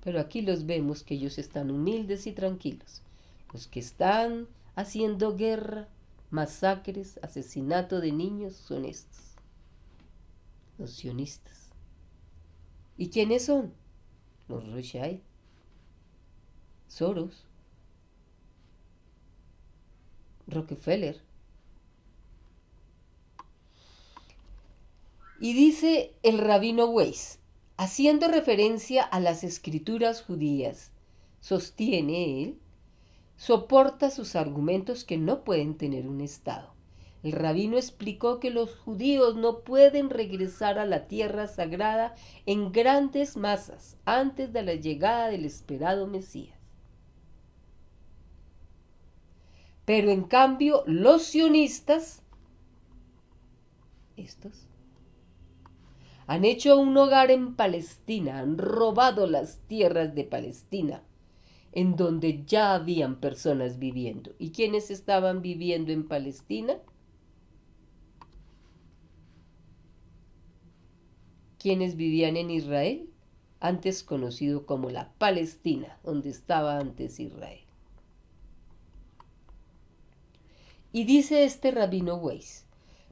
Pero aquí los vemos que ellos están humildes y tranquilos. Los que están haciendo guerra, masacres, asesinato de niños son estos, los sionistas. ¿Y quiénes son? Los Rothschild, Soros, Rockefeller. Y dice el rabino Weiss, haciendo referencia a las escrituras judías, sostiene él, soporta sus argumentos que no pueden tener un Estado. El rabino explicó que los judíos no pueden regresar a la tierra sagrada en grandes masas antes de la llegada del esperado Mesías. Pero en cambio, los sionistas, estos, han hecho un hogar en Palestina, han robado las tierras de Palestina, en donde ya habían personas viviendo. ¿Y quiénes estaban viviendo en Palestina? ¿Quiénes vivían en Israel? Antes conocido como la Palestina, donde estaba antes Israel. Y dice este rabino Weiss,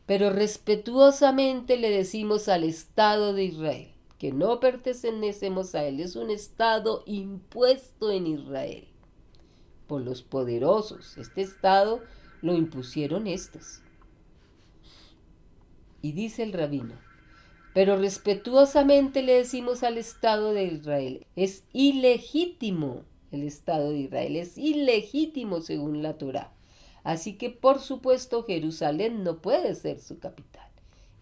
pero respetuosamente le decimos al Estado de Israel que no pertenecemos a él, es un Estado impuesto en Israel por los poderosos. Este Estado lo impusieron estos. Y dice el rabino, pero respetuosamente le decimos al Estado de Israel, es ilegítimo el Estado de Israel, es ilegítimo según la Torá. Así que, por supuesto, Jerusalén no puede ser su capital.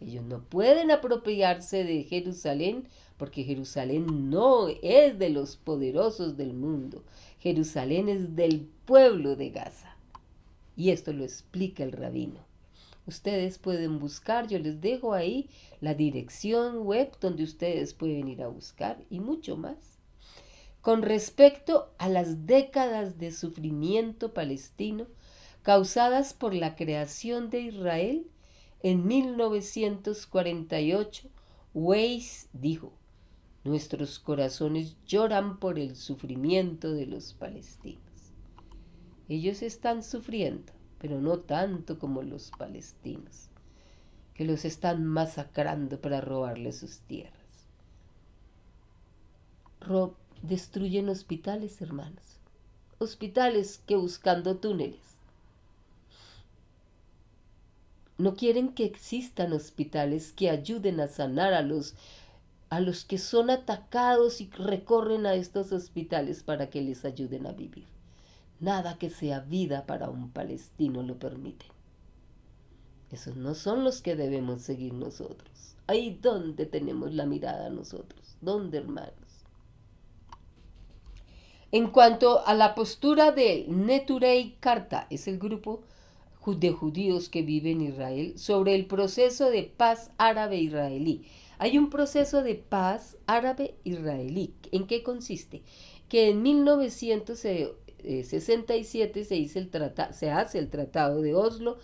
Ellos no pueden apropiarse de Jerusalén porque Jerusalén no es de los poderosos del mundo. Jerusalén es del pueblo de Gaza. Y esto lo explica el rabino. Ustedes pueden buscar, yo les dejo ahí la dirección web donde ustedes pueden ir a buscar y mucho más. Con respecto a las décadas de sufrimiento palestino, causadas por la creación de Israel, en 1948, Weiss dijo: nuestros corazones lloran por el sufrimiento de los palestinos. Ellos están sufriendo, pero no tanto como los palestinos, que los están masacrando para robarles sus tierras. Destruyen hospitales, hermanos. Hospitales que buscando túneles. No quieren que existan hospitales que ayuden a sanar a los que son atacados y recorren a estos hospitales para que les ayuden a vivir. Nada que sea vida para un palestino lo permite. Esos no son los que debemos seguir nosotros. Ahí donde tenemos la mirada nosotros. ¿Dónde, hermanos? En cuanto a la postura de Neturei Karta, es el grupo de judíos que viven en Israel, sobre el proceso de paz árabe-israelí. Hay un proceso de paz árabe-israelí. ¿En qué consiste? Que en 1967 se hace el Tratado de Oslo,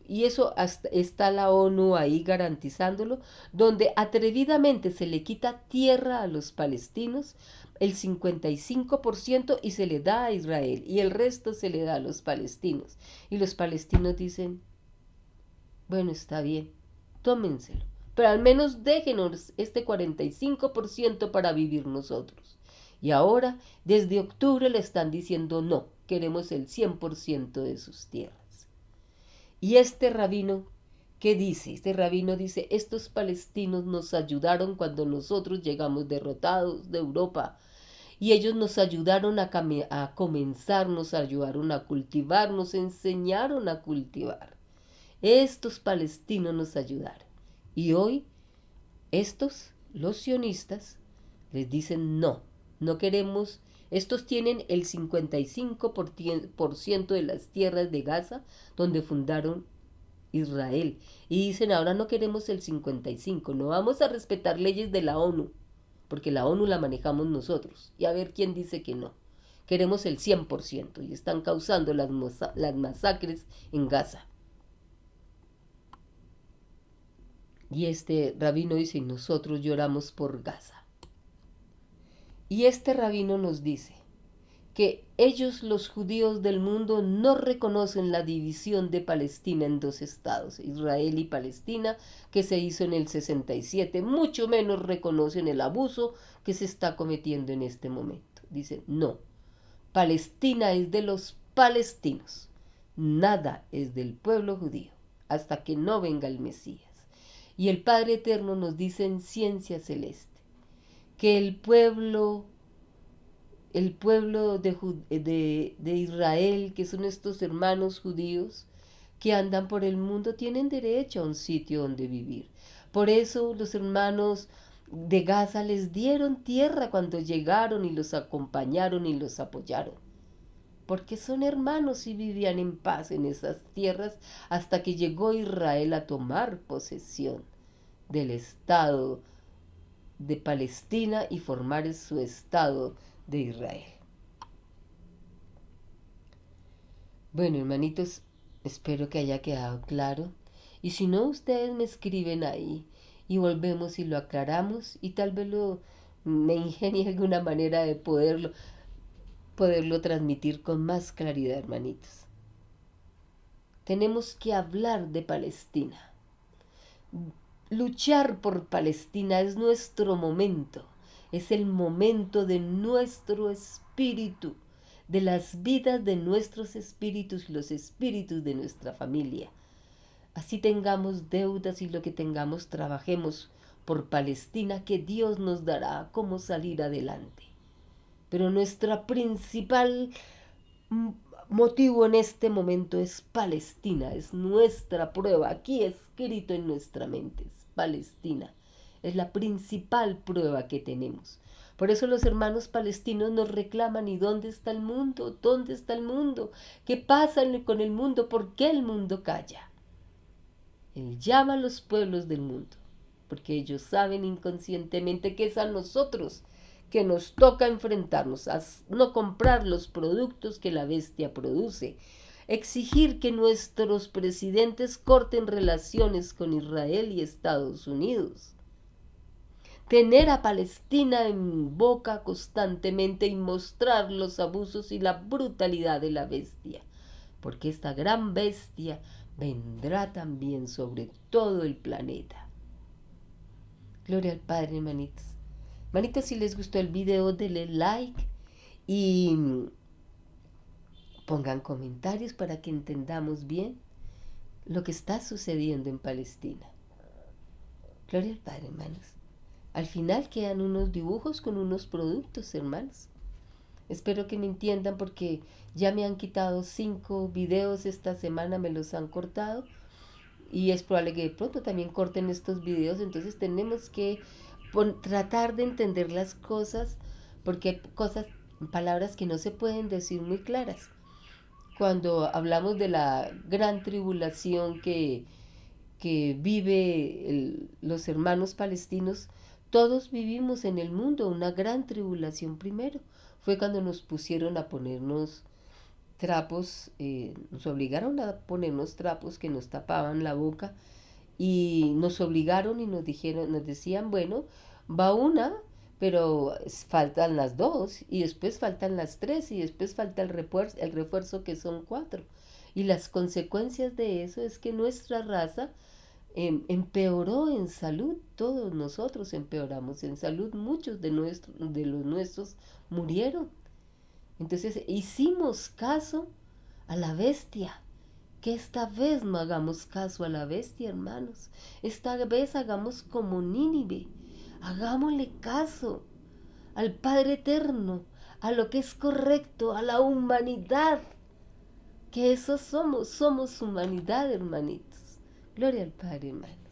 y eso está la ONU ahí garantizándolo, donde atrevidamente se le quita tierra a los palestinos, el 55%, y se le da a Israel, y el resto se le da a los palestinos. Y los palestinos dicen: bueno, está bien, tómenselo, pero al menos déjenos este 45% para vivir nosotros. Y ahora, desde octubre, le están diciendo: no, queremos el 100% de sus tierras. Y este rabino, ¿qué dice? Este rabino dice: estos palestinos nos ayudaron cuando nosotros llegamos derrotados de Europa, y ellos nos ayudaron a comenzar, nos ayudaron a cultivar, nos enseñaron a cultivar. Estos palestinos nos ayudaron. Y hoy, los sionistas, les dicen: no, no queremos. Estos tienen el 55% de las tierras de Gaza, donde fundaron Israel. Y dicen: ahora no queremos el 55%, no vamos a respetar leyes de la ONU, porque la ONU la manejamos nosotros. Y a ver quién dice que no. Queremos el 100%, y están causando las masacres en Gaza. Y este rabino dice: nosotros lloramos por Gaza. Y este rabino nos dice que ellos, los judíos del mundo, no reconocen la división de Palestina en dos estados, Israel y Palestina, que se hizo en el 67, mucho menos reconocen el abuso que se está cometiendo en este momento. Dicen: no, Palestina es de los palestinos, nada es del pueblo judío, hasta que no venga el Mesías. Y el Padre Eterno nos dice en Ciencia Celeste que el pueblo de Israel, que son estos hermanos judíos que andan por el mundo, tienen derecho a un sitio donde vivir. Por eso los hermanos de Gaza les dieron tierra cuando llegaron, y los acompañaron y los apoyaron, porque son hermanos y vivían en paz en esas tierras hasta que llegó Israel a tomar posesión del Estado de Palestina y formar su Estado de Israel. Bueno, hermanitos, espero que haya quedado claro, y si no, ustedes me escriben ahí y volvemos y lo aclaramos, y tal vez me ingenie alguna manera de poderlo transmitir con más claridad, hermanitos. Tenemos que hablar de Palestina. Luchar por Palestina es nuestro momento, es el momento de nuestro espíritu, de las vidas de nuestros espíritus y los espíritus de nuestra familia. Así tengamos deudas y lo que tengamos, trabajemos por Palestina, que Dios nos dará cómo salir adelante. Pero nuestra principal motivo en este momento es Palestina, es nuestra prueba, aquí escrito en nuestra mente, es Palestina, es la principal prueba que tenemos. Por eso los hermanos palestinos nos reclaman: ¿y dónde está el mundo? ¿Dónde está el mundo? ¿Qué pasa con el mundo? ¿Por qué el mundo calla? Él llama a los pueblos del mundo, porque ellos saben inconscientemente que es a nosotros que nos toca enfrentarnos, a no comprar los productos que la bestia produce. exigir que nuestros presidentes corten relaciones con Israel y Estados Unidos, tener a Palestina en boca constantemente y mostrar los abusos y la brutalidad de la bestia, porque esta gran bestia vendrá también sobre todo el planeta. Gloria al Padre, hermanitos. Hermanitos, si les gustó el video, denle like y pongan comentarios para que entendamos bien lo que está sucediendo en Palestina. Gloria al Padre, hermanos. Al final quedan unos dibujos con unos productos, hermanos. Espero que me entiendan porque ya me han quitado 5 videos esta semana, me los han cortado. Y es probable que de pronto también corten estos videos. Entonces tenemos que tratar de entender las cosas, porque hay cosas, palabras que no se pueden decir muy claras. Cuando hablamos de la gran tribulación que vive los hermanos palestinos, todos vivimos en el mundo una gran tribulación primero. Fue cuando nos pusieron a ponernos trapos, nos obligaron a ponernos trapos que nos tapaban la boca y nos obligaron y nos decían, bueno, va una, pero faltan las 2 y después faltan las 3 y después falta el refuerzo que son 4. Y las consecuencias de eso es que nuestra raza empeoró en salud, todos nosotros empeoramos en salud, muchos de los nuestros murieron. Entonces hicimos caso a la bestia. Que esta vez no hagamos caso a la bestia, hermanos. Esta vez hagamos como Nínive. Hagámosle caso al Padre Eterno, a lo que es correcto, a la humanidad. Que eso somos humanidad, hermanitos. Gloria al Padre, hermano.